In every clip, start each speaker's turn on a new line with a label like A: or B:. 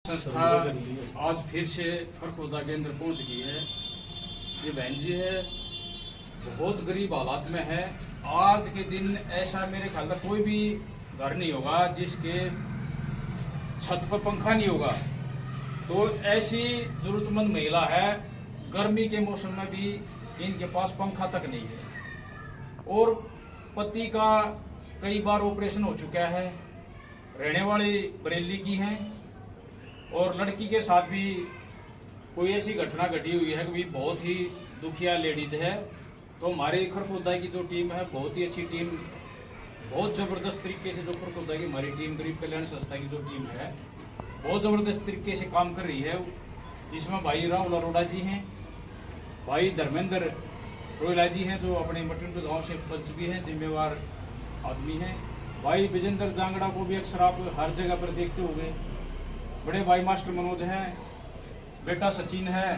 A: संस्था आज फिर से खरखोदा के अंदर पहुंच गई है। ये बहन जी है, बहुत गरीब हालात में है। आज के दिन ऐसा मेरे ख्याल में कोई भी घर नहीं होगा जिसके छत पर पंखा नहीं होगा। तो ऐसी जरूरतमंद महिला है, गर्मी के मौसम में भी इनके पास पंखा तक नहीं है। और पति का कई बार ऑपरेशन हो चुका है, रहने वाली बरेली की हैं और लड़की के साथ भी कोई ऐसी घटना घटी हुई है कि बहुत ही दुखिया लेडीज है। तो हमारे खरखोदा की जो टीम है, बहुत ही अच्छी टीम, बहुत ज़बरदस्त तरीके से जो खरखोदा की हमारी टीम गरीब कल्याण संस्था की जो टीम है, बहुत ज़बरदस्त तरीके से काम कर रही है। इसमें भाई राहुल अरोड़ा जी हैं, भाई धर्मेंद्र रोयला जी हैं जो अपने मटिंडू गाँव से पंच भी हैं, जिम्मेवार आदमी हैं। भाई विजेंद्र जांगड़ा को भी अक्सर आप हर जगह पर देखते होंगे। बड़े भाई मास्टर मनोज हैं, बेटा सचिन है,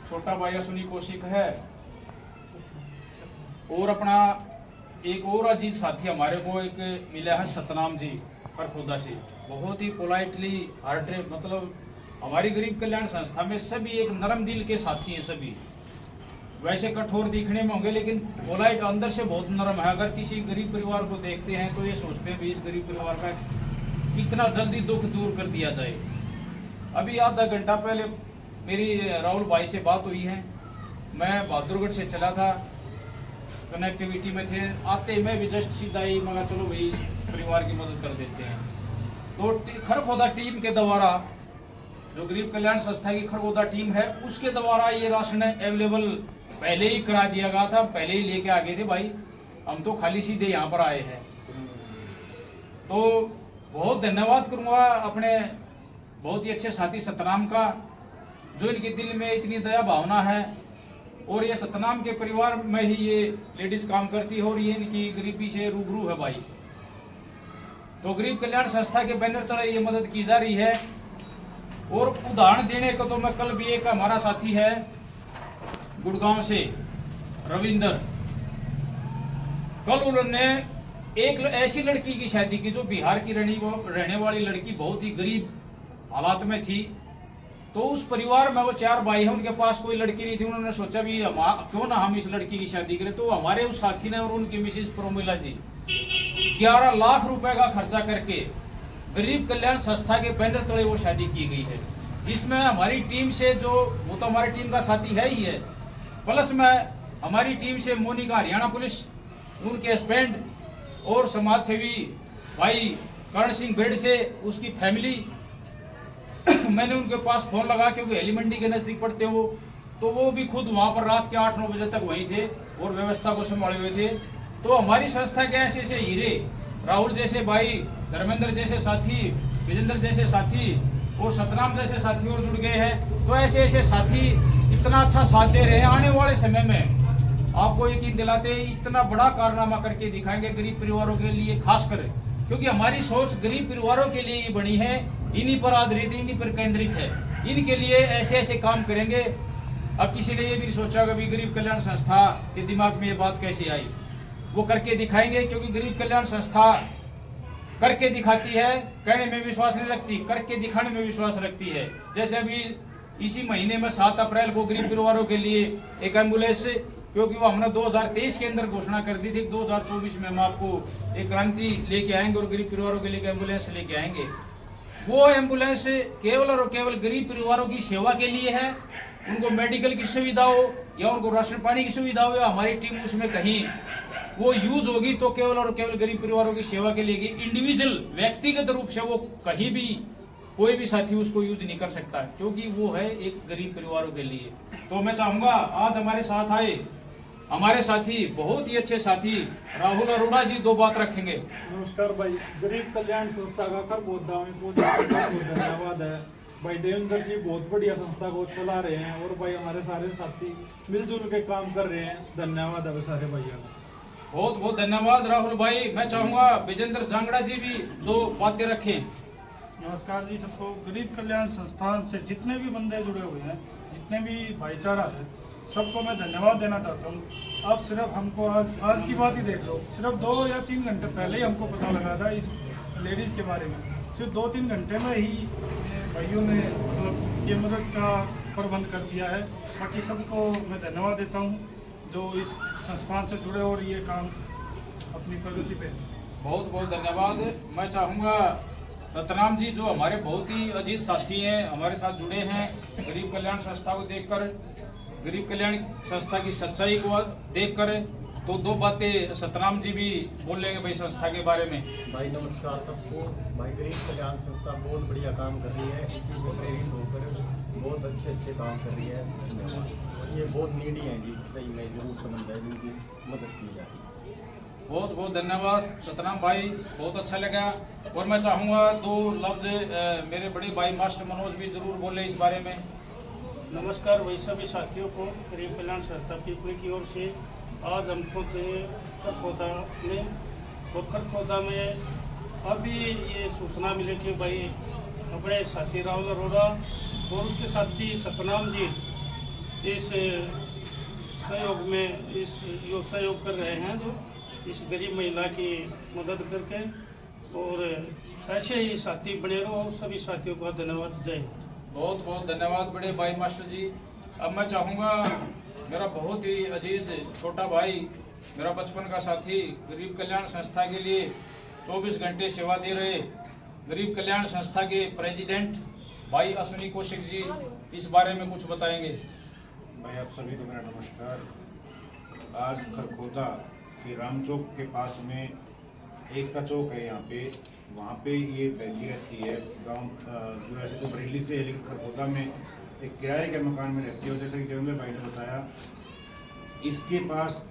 A: छोटा भाई अश्विनी कौशिक है, और अपना एक और अजीत साथी हमारे को एक मिला है सतनाम जी खरखोदा से। बहुत ही पोलाइटली मतलब हमारी गरीब कल्याण संस्था में सभी एक नरम दिल के साथी हैं। सभी वैसे कठोर दिखने में होंगे लेकिन पोलाइट अंदर से बहुत नरम है। अगर किसी गरीब परिवार को देखते हैं तो ये सोचते हैं भी इस गरीब परिवार का कितना जल्दी दुख दूर कर दिया जाए। अभी आधा घंटा पहले मेरी राहुल भाई से बात हुई है। मैं बहादुरगढ़ से चला था, कनेक्टिविटी में थे, आते मैं भी जस्ट सीधा ही मगा चलो भाई परिवार की मदद कर देते हैं। तो खरखोदा टीम के द्वारा, जो गरीब कल्याण संस्था की खरखोदा टीम है, उसके द्वारा ये राशन अवेलेबल पहले ही करा दिया गया था। पहले ही लेके आ गए थे भाई, हम तो खाली सीधे यहाँ पर आए हैं। तो बहुत धन्यवाद करूंगा अपने बहुत ही अच्छे साथी सतनाम का, जो इनके दिल में इतनी दया भावना है। और ये सतनाम के परिवार में ही ये लेडीज काम करती है और ये इनकी गरीबी से रूबरू है भाई। तो गरीब कल्याण संस्था के बैनर तले ये मदद की जा रही है। और उदाहरण देने को तो मैं कल भी एक हमारा साथी है गुड़गांव से रविंदर, कल उन्होंने एक ऐसी लड़की की शादी की जो बिहार की रहने वाली लड़की, बहुत ही गरीब हालात में थी। तो उस परिवार में वो 4 भाई हैं, उनके पास कोई लड़की नहीं थी। उन्होंने सोचा भी क्यों ना हम इस लड़की की शादी करें। तो हमारे उस साथी ने और उनकी मिसेज प्रोमिला जी 11 लाख रुपए का खर्चा करके गरीब कल्याण संस्था के बैनर तले वो शादी की गई है, जिसमें हमारी टीम से जो वो तो हमारी टीम का साथी है ही है, प्लस में हमारी टीम से मोनिका हरियाणा पुलिस, उनके हस्बैंड और समाज सेवी भाई करण सिंह बेड से उसकी फैमिली। मैंने उनके पास फोन लगा क्योंकि हेली मंडी के नजदीक पड़ते हैं वो, तो वो भी खुद वहां पर रात के 8-9 बजे तक वहीं थे और व्यवस्था को संभाले हुए थे। तो हमारी संस्था के ऐसे ऐसे हीरे, राहुल जैसे भाई, धर्मेंद्र जैसे साथी, विजेंद्र जैसे साथी और सतनाम जैसे साथी और जुड़ गए हैं। तो ऐसे ऐसे साथी इतना अच्छा साथ दे रहे हैं। आने वाले समय में आपको यकीन दिलाते इतना बड़ा कारनामा करके दिखाएंगे गरीब परिवारों के लिए, खासकर क्योंकि हमारी सोच गरीब परिवारों के लिए ही बनी है, इन्हीं पर आधारित, इन्हीं पर केंद्रित है। इनके लिए ऐसे ऐसे काम करेंगे। अब किसी ने ये भी सोचा कि गरीब कल्याण संस्था के दिमाग में ये बात कैसे आई, वो करके दिखाएंगे। क्योंकि गरीब कल्याण संस्था करके दिखाती है, कहने में विश्वास नहीं रखती, करके दिखाने में विश्वास रखती है। जैसे अभी इसी महीने में 7 अप्रैल को गरीब परिवारों के लिए एक एम्बुलेंस, क्योंकि वो हमने 2023 के अंदर घोषणा कर दी थी 2024 में हम आपको एक क्रांति लेके आएंगे और गरीब परिवारों के लिए एम्बुलेंस लेके आएंगे। वो एम्बुलेंस केवल और केवल गरीब परिवारों की सेवा के लिए है। उनको मेडिकल की सुविधा हो या उनको राशन पानी की सुविधा हो, या हमारी टीम उसमें कहीं वो यूज होगी तो केवल और केवल गरीब परिवारों की सेवा के लिए। इंडिविजुअल व्यक्तिगत रूप से वो कहीं भी कोई भी साथी उसको यूज नहीं कर सकता, क्योंकि वो है एक गरीब परिवारों के लिए। तो मैं चाहूंगा आज हमारे साथ आए हमारे साथी, बहुत ही अच्छे साथी राहुल अरोड़ा जी 2 बात रखेंगे।
B: नमस्कार भाई, गरीब कल्याण संस्था का खरखोदा में बहुत धन्यवाद है भाई। देवेंद्र जी बहुत बढ़िया संस्था को चला रहे हैं और भाई हमारे सारे साथी मिलजुल के काम कर रहे हैं। धन्यवाद है सारे भैया का,
A: बहुत बहुत धन्यवाद राहुल भाई। मैं चाहूंगा विजेंद्र जांगड़ा जी भी 2 बातें रखें।
B: नमस्कार जी सबको। गरीब कल्याण संस्थान से जितने भी बंदे जुड़े हुए हैं, जितने भी भाईचारा है, सबको मैं धन्यवाद देना चाहता हूँ। अब सिर्फ हमको आज की बात ही देख लो, सिर्फ 2 या 3 घंटे पहले ही हमको पता लगा था इस लेडीज़ के बारे में। सिर्फ 2-3 घंटे में ही
C: भाइयों ने मतलब ये मदद का प्रबंध कर दिया है। बाकी सबको मैं धन्यवाद देता हूँ जो इस संस्थान से जुड़े और ये काम अपनी प्रगति पे।
A: बहुत बहुत धन्यवाद। मैं चाहूँगा रतनाम जी जो हमारे बहुत ही अजीज साथी हैं, हमारे साथ जुड़े हैं, गरीब कल्याण संस्था को देखकर, गरीब कल्याण संस्था की सच्चाई को देखकर, तो दो बातें सतनाम जी भी बोल लेंगे भाई संस्था के बारे में।
D: भाई नमस्कार सबको। भाई गरीब कल्याण संस्था बहुत बढ़िया काम कर रही है, इसी से प्रेरित होकर बहुत अच्छे काम कर रही है। धन्यवाद। ये बहुत नीडी हैं जी, सही में जरूरतमंद है जिनकी मदद की जाए।
A: बहुत बहुत धन्यवाद सतनाम भाई, बहुत अच्छा लगा। और मैं चाहूँगा दो लफ्ज मेरे बड़े भाई मास्टर मनोज भी जरूर बोले इस बारे में।
C: नमस्कार भाई सभी साथियों को। गरीब कल्याण संस्था पीपली की ओर से आज हम खुद खरखोदा में अभी ये सूचना मिले कि भाई अपने साथी राहुल अरोड़ा और उसके साथी सतनाम जी इस सहयोग में सहयोग कर रहे हैं, जो इस गरीब महिला की मदद करके, और ऐसे ही साथी बने रहो। सभी साथियों का धन्यवाद। जय।
A: बहुत बहुत धन्यवाद बड़े भाई मास्टर जी। अब मैं चाहूँगा मेरा बहुत ही अजीज छोटा भाई, मेरा बचपन का साथी, गरीब कल्याण संस्था के लिए 24 घंटे सेवा दे रहे गरीब कल्याण संस्था के प्रेसिडेंट भाई अश्विनी कौशिक जी इस बारे में कुछ बताएंगे।
E: भाई आप सभी को मेरा नमस्कार। आज खरखोदा के राम चौक के पास में एकता चौक है, यहाँ पे वहाँ पे ये बहन जी रहती है। गांव वैसे तो बरेली से है, लेकिन खरखोदा में एक किराए के मकान में रहती है। और जैसे कि देवेंद्र भाई ने बताया, इसके पास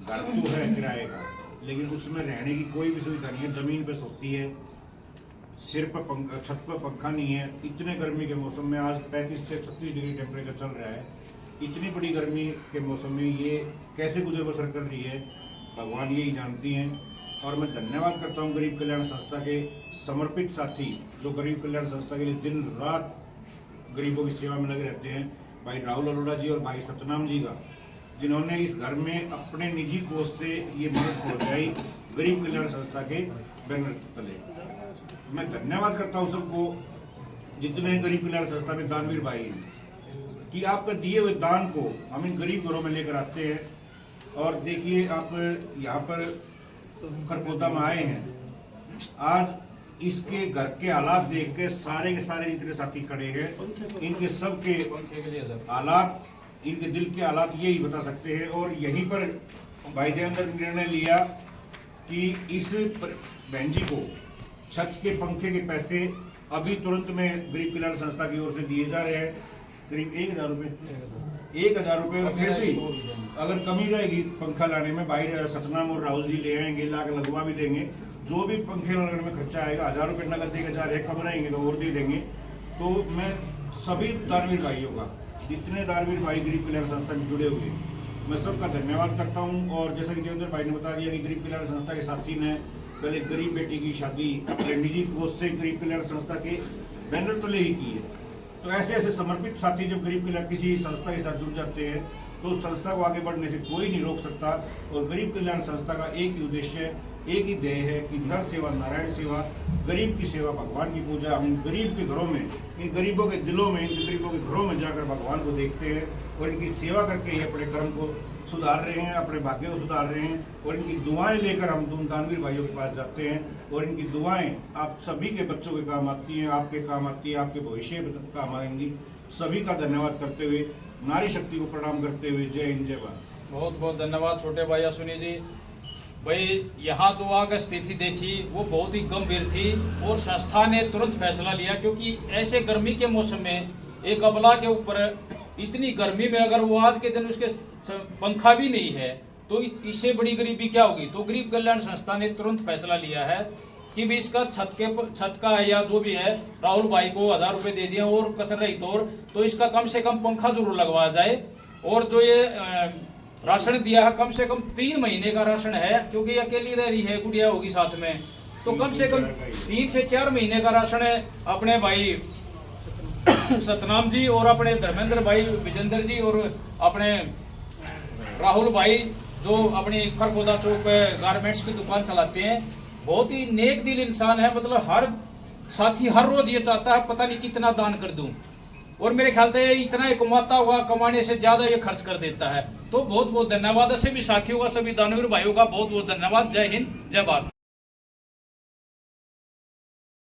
E: घर तो है किराए का, लेकिन उसमें रहने की कोई भी सुविधा नहीं है। ज़मीन पे सोती है, सिर पर पंखा, छत पर पंखा नहीं है। इतने गर्मी के मौसम में आज 35 से 36 डिग्री टेम्परेचर चल रहा है। इतनी बड़ी गर्मी के मौसम में ये कैसे गुजर बसर कर रही है, भगवान यही जानती हैं। और मैं धन्यवाद करता हूँ गरीब कल्याण संस्था के समर्पित साथी जो गरीब कल्याण संस्था के लिए दिन रात गरीबों की सेवा में लगे रहते हैं, भाई राहुल अरोड़ा जी और भाई सतनाम जी का, जिन्होंने इस घर में अपने निजी कोष से ये मदद पहुँचाई गरीब कल्याण संस्था के बैनर तले। मैं धन्यवाद करता हूँ सबको जितने गरीब कल्याण संस्था में दानवीर भाई हैं, कि आपका दिए हुए दान को हम इन गरीब घरों में लेकर आते हैं। और देखिए आप यहाँ पर खरखोदा में आए हैं, आज इसके घर के हालात देख के सारे के सारे जितने साथी खड़े हैं, इनके सबके हालात, इनके दिल के हालात यही बता सकते हैं। और यहीं पर भाई देवेंद्र ने निर्णय लिया कि इस बहन जी को छत के पंखे के पैसे अभी तुरंत में गरीब कल्याण संस्था की ओर से दिए जा रहे हैं, करीब 1000 रुपये। 1000 रुपये। और फिर भी अगर कमी रहेगी पंखा लाने में, भाई सतनाम और राहुल जी ले आएंगे, ला के लगवा भी देंगे। जो भी पंखे लगाने में खर्चा आएगा, 1000 रुपये नगद देके जा रहे, कम रहेंगे तो और दे देंगे। तो मैं सभी दानवीर भाइयों का, जितने दानवीर भाई गरीब कल्याण संस्था में जुड़े हुए, मैं सबका धन्यवाद करता हूँ। और जैसा कि देवेंद्र भाई ने बता दिया कि गरीब कल्याण संस्था के साथी ने कल एक गरीब बेटी की शादी अपने निजी कोष से गरीब कल्याण संस्था के बैनर तले ही की है। तो ऐसे ऐसे समर्पित साथी जब गरीब कल्याण किसी संस्था के साथ जुड़ जाते हैं तो उस संस्था को आगे बढ़ने से कोई नहीं रोक सकता। और गरीब कल्याण संस्था का एक ही उद्देश्य है, एक ही ध्येय है कि नर सेवा नारायण सेवा, गरीब की सेवा भगवान की पूजा। हम इन गरीब के घरों में, इन गरीबों के दिलों में, इन गरीबों के घरों में जाकर भगवान को देखते हैं और इनकी सेवा करके ही अपने कर्म को सुधार रहे हैं, अपने भाग्य को सुधार रहे हैं। और इनकी दुआएं लेकर हम तुम दानवीर भाइयों के पास जाते हैं और इनकी दुआएं आप सभी के बच्चों के काम आती हैं, आपके काम आती है, आपके भविष्य में काम आएंगी। सभी का धन्यवाद करते हुए, नारी शक्ति को प्रणाम करते हुए, जय हिंद जय भारत।
A: बहुत बहुत धन्यवाद छोटे भाई अश्विनी जी। भाई यहाँ जो आगे स्थिति देखी वो बहुत ही गंभीर थी और संस्था ने तुरंत फैसला लिया, क्योंकि ऐसे गर्मी के मौसम में एक अबला के ऊपर इतनी गर्मी में अगर वो आज के दिन उसके पंखा भी नहीं है तो इससे बड़ी गरीबी क्या होगी। तो गरीब कल्याण संस्था ने तुरंत फैसला लिया है कि भी इसका छत का या जो भी है राहुल भाई को 1000 रुपये दे दिए और कसर रही तो इसका कम से कम पंखा जरूर लगवाया जाए। और जो ये राशन दिया है कम से कम 3 महीने का राशन है, क्योंकि अकेली रह रही है, गुड़िया होगी साथ में, तो कम से कम 3 से 4 महीने का राशन है अपने भाई सतनाम जी और अपने धर्मेंद्र भाई विजेंद्र जी और अपने राहुल भाई जो अपनी खरखोदा चौक पे गारमेंट्स की दुकान चलाते हैं। बहुत ही नेक दिल इंसान है, मतलब हर साथी हर रोज ये चाहता है पता नहीं कितना दान कर दूं, और मेरे ख्याल से इतना ही कमाता हुआ कमाने से ज्यादा ये खर्च कर देता है। तो बहुत बहुत धन्यवाद। सभी साथियों का, सभी दानवीर भाइयों का बहुत बहुत धन्यवाद। जय हिंद, जय भारत।